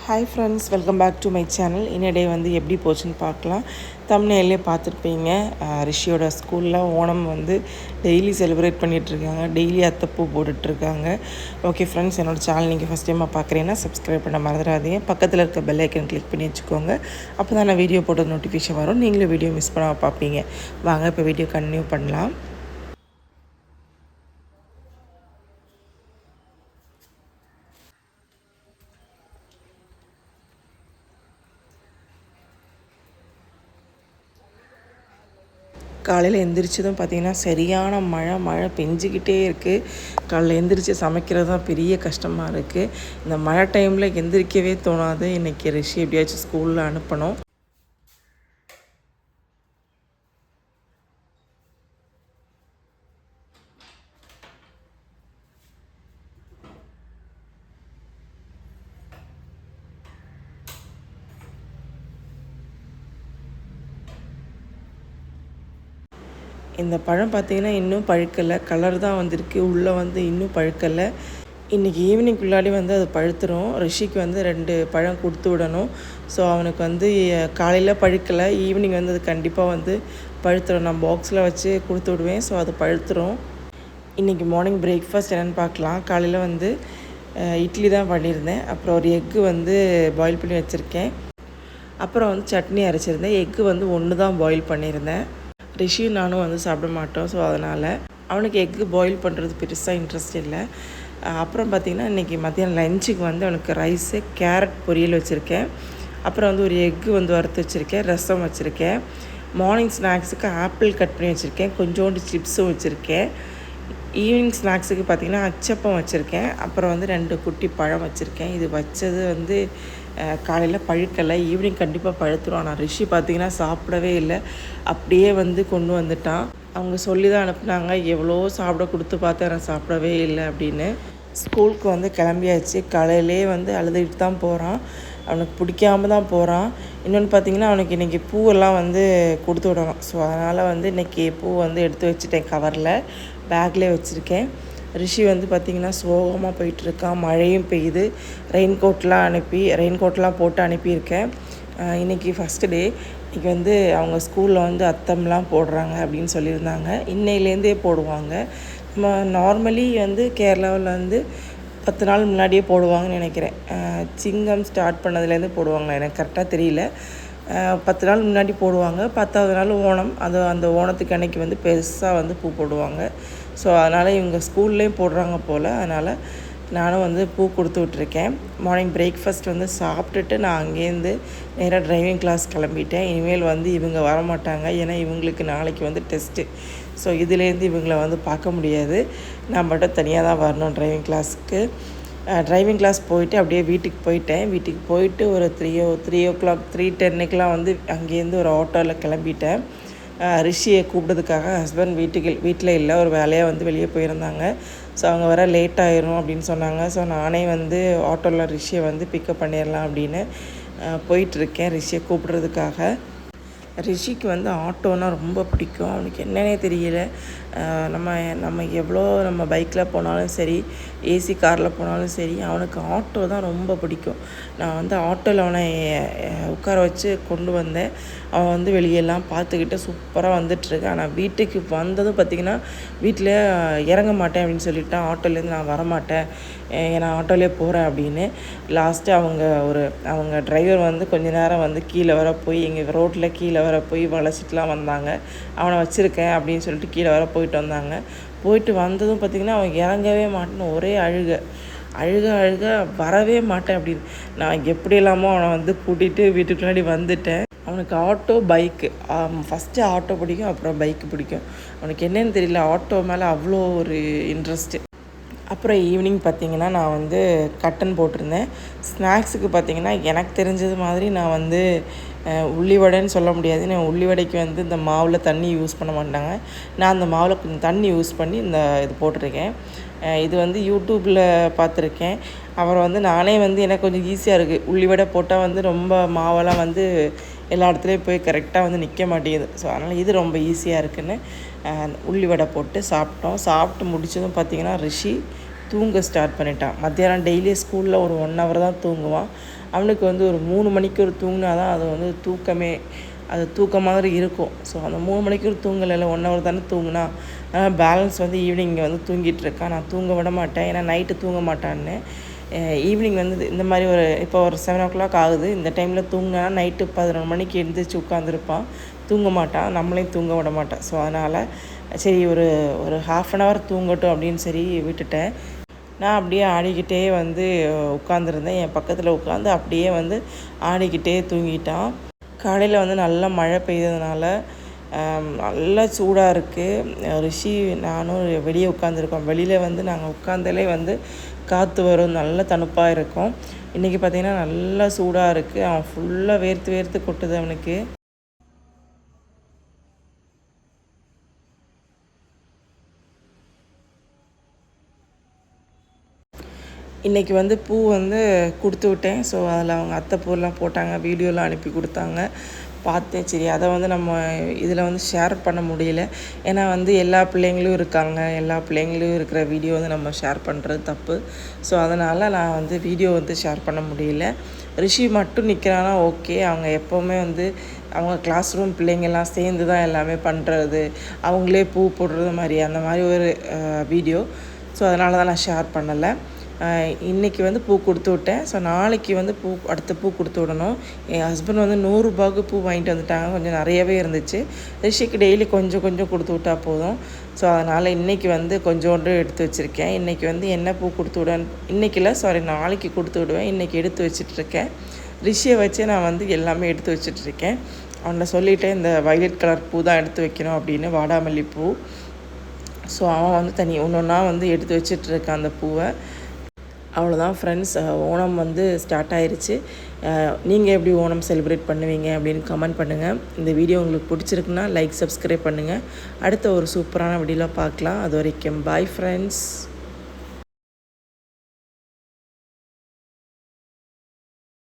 Hi friends, welcome back to my channel. இன்னடே வந்து எப்படி போச்சுன்னு பார்க்கலாம். தம்ப்நெயிலே பார்த்துருப்பீங்க. ரிஷியோட ஸ்கூலில் ஓணம் வந்து டெய்லி செலிப்ரேட் பண்ணிகிட்ருக்காங்க. டெய்லி அத்தைப்பூ போட்டுட்ருக்காங்க. ஓகே ஃப்ரெண்ட்ஸ், என்னோடய சேனல் நீங்கள் ஃபஸ்ட் டைமாக பார்க்குறீங்கன்னா சப்ஸ்கிரைப் பண்ண மறந்துடாதீங்க. பக்கத்தில் இருக்க பெல் ஐக்கன் கிளிக் பண்ணி வச்சுக்கோங்க. அப்போ தான் நான் வீடியோ போட்டது நோட்டிஃபிகேஷன் வரும். நீங்களும் வீடியோ மிஸ் பண்ணாமல் பார்ப்பீங்க. வாங்க இப்போ வீடியோ கண்டினியூ பண்ணலாம். காலையில் எந்திரிச்சதும் பார்த்திங்கன்னா சரியான மழை பெஞ்சிக்கிட்டே இருக்குது. காலையில் எந்திரிச்சு சமைக்கிறது தான் பெரிய கஷ்டமாக இருக்குது. இந்த மழை டைமில் எந்திரிக்கவே தோணாது. இன்றைக்கி ரிஷி எப்படியாச்சும் ஸ்கூலில் அனுப்பணும். இந்த பழம் பார்த்திங்கன்னா இன்னும் பழுக்கலை. கலர் தான் வந்திருக்கு. உள்ளே வந்து இன்னும் பழுக்கலை. இன்றைக்கி ஈவினிங்குள்ளாடி வந்து அது பழுத்துரும். ரிஷிக்கு வந்து 2 பழம் கொடுத்து விடணும். ஸோ அவனுக்கு வந்து காலையில் பழுக்கலை, ஈவினிங் வந்து அது கண்டிப்பாக வந்து பழுத்துரும். நான் பாக்ஸில் வச்சு கொடுத்து விடுவேன். ஸோ அது பழுத்துரும். இன்றைக்கி மார்னிங் பிரேக்ஃபாஸ்ட் என்னென்னு பார்க்கலாம். காலையில் வந்து இட்லி தான் பண்ணியிருந்தேன். அப்புறம் ஒரு எக்கு வந்து பாயில் பண்ணி வச்சுருக்கேன். அப்புறம் வந்து சட்னி அரைச்சிருந்தேன். எக்கு வந்து 1 தான் பாயில் பண்ணியிருந்தேன். ரிஷியும் நானும் வந்து சாப்பிட மாட்டோம். ஸோ அதனால் அவனுக்கு எக்கு பாயில் பண்ணுறது பெருசாக இன்ட்ரெஸ்ட் இல்லை. அப்புறம் பார்த்திங்கன்னா இன்றைக்கி மத்தியானம் லஞ்சுக்கு வந்து அவனுக்கு ரைஸு, கேரட் பொரியல் வச்சுருக்கேன். அப்புறம் வந்து ஒரு எக்கு வந்து வறுத்து வச்சுருக்கேன், ரசம் வச்சுருக்கேன். மார்னிங் ஸ்நாக்ஸுக்கு ஆப்பிள் கட் பண்ணி வச்சுருக்கேன், கொஞ்சோண்டு சிப்ஸும் வச்சுருக்கேன். ஈவினிங் ஸ்நாக்ஸுக்கு பார்த்திங்கன்னா அச்சப்பம் வச்சுருக்கேன். அப்புறம் வந்து 2 குட்டி பழம் வச்சுருக்கேன். இது வச்சது வந்து காலையில் பழுக்கலை, ஈவினிங் கண்டிப்பாக பழுத்துரும். ஆனால் ரிஷி பார்த்திங்கன்னா சாப்பிடவே இல்லை, அப்படியே வந்து கொண்டு வந்துட்டான். அவங்க சொல்லி தான் அனுப்புனாங்க. எவ்வளோ சாப்பிட கொடுத்து பார்த்தேன், நான் சாப்பிடவே இல்லை அப்படின்னு. ஸ்கூலுக்கு வந்து கிளம்பியாச்சு. காலையிலே வந்து அழுதுகிட்டு தான் போகிறான். அவனுக்கு பிடிக்காம தான் போகிறான். இன்னொன்று பார்த்திங்கன்னா அவனுக்கு இன்றைக்கி பூவெல்லாம் வந்து கொடுத்து விடணும். ஸோ அதனால் வந்து இன்றைக்கி பூ வந்து எடுத்து வச்சுட்டேன். கவரில் பேக்லேயே வச்சுருக்கேன். ரிஷி வந்து பார்த்திங்கன்னா சோகமாக போயிட்டுருக்கான். மழையும் பெய்யுது. ரெயின் கோட்லாம் போட்டு அனுப்பியிருக்கேன். இன்றைக்கி ஃபஸ்ட்டு டே. இன்றைக்கி வந்து அவங்க ஸ்கூலில் வந்து அத்தம்லாம் போடுறாங்க அப்படின்னு சொல்லியிருந்தாங்க. இன்னையிலேருந்தே போடுவாங்க. நம்ம நார்மலி வந்து கேரளாவில் வந்து 10 நாள் முன்னாடியே போடுவாங்கன்னு நினைக்கிறேன். சிங்கம் ஸ்டார்ட் பண்ணதுலேருந்து போடுவாங்க, எனக்கு கரெக்டாக தெரியல. 10 நாள் முன்னாடி போடுவாங்க. 10வது நாள் ஓணம். அந்த ஓணத்துக்கு அன்றைக்கி வந்து பெருசாக வந்து பூ போடுவாங்க. ஸோ அதனால் இவங்க ஸ்கூல்லேயும் போடுறாங்க போல். அதனால் நானும் வந்து பூ கொடுத்து விட்ருக்கேன். மார்னிங் பிரேக்ஃபாஸ்ட் வந்து சாப்பிட்டுட்டு நான் அங்கேருந்து நேராக டிரைவிங் கிளாஸ் கிளம்பிட்டேன். இனிமேல் வந்து இவங்க வரமாட்டாங்க. ஏன்னா இவங்களுக்கு நாளைக்கு வந்து டெஸ்ட்டு. ஸோ இதுலேருந்து இவங்களை வந்து பார்க்க முடியாது. நான் மட்டும் தனியாக தான் வரணும் டிரைவிங் கிளாஸுக்கு. டிரைவிங் கிளாஸ் போயிட்டு அப்படியே வீட்டுக்கு போயிட்டேன். வீட்டுக்கு போயிட்டு ஒரு 3:10 வந்து அங்கேருந்து ஒரு ஆட்டோவில் கிளம்பிட்டேன். ரிஷியை கூப்பிட்டதுக்காக ஹஸ்பண்ட் வீட்டில் இல்லை, ஒரு வேலையாக வந்து வெளியே போயிருந்தாங்க. ஸோ அவங்க வர லேட் ஆயிரும் அப்படின்னு சொன்னாங்க. ஸோ நானே வந்து ஆட்டோவில் ரிஷியை வந்து பிக்கப் பண்ணிடலாம் அப்படின்னு போயிட்டுருக்கேன் ரிஷியை கூப்பிட்றதுக்காக. ரிஷிக்கு வந்து ஆட்டோனால் ரொம்ப பிடிக்கும். அவனுக்கு என்னன்னே தெரியல. நம்ம எவ்வளோ நம்ம பைக்கில் போனாலும் சரி, ஏசி காரில் போனாலும் சரி, அவனுக்கு ஆட்டோ தான் ரொம்ப பிடிக்கும். நான் வந்து ஆட்டோவில் அவனை உட்கார வச்சு கொண்டு வந்தேன். அவன் வந்து வெளியெல்லாம் பார்த்துக்கிட்டு சூப்பராக வந்துட்டுருக்கான். ஆனால் வீட்டுக்கு வந்ததும் பார்த்திங்கன்னா வீட்டில் இறங்க மாட்டேன் அப்படின்னு சொல்லிட்டான். ஆட்டோலேருந்து நான் வரமாட்டேன், நான் ஆட்டோலேயே போகிறேன் அப்படின்னு. லாஸ்ட்டு அவங்க டிரைவர் வந்து கொஞ்ச நேரம் வந்து கீழே வர போய் எங்கள் ரோட்டில் கீழே வர போய் வளைச்சிட்டுலாம் வந்தாங்க. அவனை வச்சுருக்கேன் அப்படின்னு சொல்லிட்டு கீழே வர போயிட்டு வந்தாங்க. போயிட்டு வந்ததும் பார்த்திங்கன்னா அவன் இறங்கவே மாட்டேன்னு ஒரே அழுக வரவே மாட்டேன் அப்படின்னு. நான் எப்படியெல்லாமோ அவனை வந்து கூட்டிகிட்டு வீட்டுக்குள்ளாடி வந்துட்டேன். அவனுக்கு ஆட்டோ, பைக்கு, ஃபஸ்ட்டு ஆட்டோ பிடிக்கும், அப்புறம் பைக்கு பிடிக்கும். அவனுக்கு என்னன்னு தெரியல, ஆட்டோ மேலே அவ்வளோ ஒரு இன்ட்ரெஸ்ட்டு. அப்புறம் ஈவினிங் பார்த்திங்கன்னா நான் வந்து கட்டன் போட்டிருந்தேன். ஸ்நாக்ஸுக்கு பார்த்திங்கன்னா எனக்கு தெரிஞ்சது மாதிரி நான் வந்து உள்ளிவடைன்னு சொல்ல முடியாது. நான் உள்ளிவடைக்கு வந்து இந்த மாவில் தண்ணி யூஸ் பண்ண மாட்டாங்க. நான் அந்த மாவில் கொஞ்சம் தண்ணி யூஸ் பண்ணி இது போட்டிருக்கேன். இது வந்து யூடியூப்பில் பார்த்துருக்கேன். அப்புறம் வந்து நானே வந்து எனக்கு கொஞ்சம் ஈஸியாக இருக்குது. உள்ளிவடை போட்டால் வந்து ரொம்ப மாவெல்லாம் வந்து எல்லா இடத்துலையும் போய் கரெக்டாக வந்து நிற்க மாட்டேங்குது. ஸோ அதனால் இது ரொம்ப ஈஸியாக இருக்குதுன்னு உள்ளிவடை போட்டு சாப்பிட்டோம். சாப்பிட்டு முடித்ததும் பார்த்திங்கன்னா ரிஷி தூங்க ஸ்டார்ட் பண்ணிட்டான். மத்தியானம் டெய்லி ஸ்கூலில் ஒரு 1 hour தான் தூங்குவான். அவனுக்கு வந்து ஒரு 3 மணிக்கு ஒரு தூங்கினா தான் அது வந்து தூக்கமே, அது தூக்கம் மாதிரி இருக்கும். ஸோ அந்த 3 மணிக்கு ஒரு தூங்கலைல்ல, 1 ஹவர் தானே தூங்கினா, பேலன்ஸ் வந்து ஈவினிங் இங்கே வந்து தூங்கிட்டு இருக்கான். நான் தூங்க விட மாட்டேன், ஏன்னா நைட்டு தூங்க மாட்டான்னு. ஈவினிங் வந்து இந்த மாதிரி ஒரு இப்போ ஒரு 7 o'clock ஆகுது, இந்த டைமில் தூங்கினா நைட்டு 11 மணிக்கு எழுந்திரிச்சு உட்காந்துருப்பான், தூங்க மாட்டான், நம்மளையும் தூங்க விட மாட்டான். ஸோ அதனால் சரி ஒரு ஒரு 1/2 hour தூங்கட்டும் அப்படின்னு சரி விட்டுட்டேன். நான் அப்படியே ஆடிக்கிட்டே வந்து உட்காந்துருந்தேன். என் பக்கத்தில் உட்காந்து அப்படியே வந்து ஆடிக்கிட்டே தூங்கிட்டான். காலையில் வந்து நல்லா மழை பெய்ததுனால நல்லா சூடாக இருக்குது. ரிஷி நானும் வெளியே உட்காந்துருக்கோம். வெளியில் வந்து நாங்கள் உட்காந்தாலே வந்து காற்று வரும், நல்ல தணுப்பாக இருக்கும். இன்றைக்கி பார்த்திங்கன்னா நல்லா சூடாக இருக்குது. அவன் ஃபுல்லாக வேர்த்து வேர்த்து கொட்டுது அவனுக்கு. இன்றைக்கி வந்து பூ வந்து கொடுத்து விட்டேன். ஸோ அதில் அவங்க அத்தை பூலாம் போட்டாங்க, வீடியோலாம் அனுப்பி கொடுத்தாங்க, பார்த்தேன். சரி அதை வந்து நம்ம இதில் வந்து ஷேர் பண்ண முடியல, ஏன்னா வந்து எல்லா பிள்ளைங்களும் இருக்காங்க, எல்லா பிள்ளைங்களும் இருக்கிற வீடியோ வந்து நம்ம ஷேர் பண்ணுறது தப்பு. ஸோ அதனால் நான் வந்து வீடியோ வந்து ஷேர் பண்ண முடியல. ரிஷி மட்டும் நிற்கிறானா ஓகே, அவங்க எப்போவுமே வந்து அவங்க கிளாஸ் ரூம் பிள்ளைங்கள்லாம் சேர்ந்து தான் எல்லாமே பண்ணுறது, அவங்களே பூ போடுறது மாதிரி அந்த மாதிரி ஒரு வீடியோ. ஸோ அதனால தான் நான் ஷேர் பண்ணலை. இன்றைக்கி வந்து பூ கொடுத்து விட்டேன். ஸோ நாளைக்கு வந்து அடுத்த பூ கொடுத்து விடணும். என் ஹஸ்பண்ட் வந்து 100 ரூபாய்க்கு பூ வாங்கிட்டு வந்துட்டாங்க, கொஞ்சம் நிறையவே இருந்துச்சு. ரிஷிக்கு டெய்லி கொஞ்சம் கொஞ்சம் கொடுத்து விட்டா போதும். ஸோ அதனால் இன்றைக்கி வந்து கொஞ்சோண்டு எடுத்து வச்சுருக்கேன். இன்றைக்கி வந்து என்ன பூ கொடுத்து விடுவேன், இன்றைக்கில நாளைக்கு கொடுத்து விடுவேன். இன்றைக்கி எடுத்து வச்சிட்ருக்கேன். ரிஷியை வச்சு நான் வந்து எல்லாமே எடுத்து வச்சிட்ருக்கேன். அவன்கிட்ட சொல்லிவிட்டேன், இந்த வயலட் கலர் பூ தான் எடுத்து வைக்கணும் அப்படின்னு, வாடாமல்லி பூ. ஸோ அவன் வந்து ஒன்று ஒன்றா வந்து எடுத்து வச்சிட்ருக்கான் அந்த பூவை. அவ்வளோதான் ஃப்ரெண்ட்ஸ், ஓணம் வந்து ஸ்டார்ட் ஆயிடுச்சு. நீங்கள் எப்படி ஓணம் செலிப்ரேட் பண்ணுவீங்க அப்படின்னு கமெண்ட் பண்ணுங்கள். இந்த வீடியோ உங்களுக்கு பிடிச்சிருக்குன்னா லைக், சப்ஸ்கிரைப் பண்ணுங்கள். அடுத்த ஒரு சூப்பரான வீடியோவில் பார்க்கலாம். அது வரைக்கும் பாய் ஃப்ரெண்ட்ஸ்.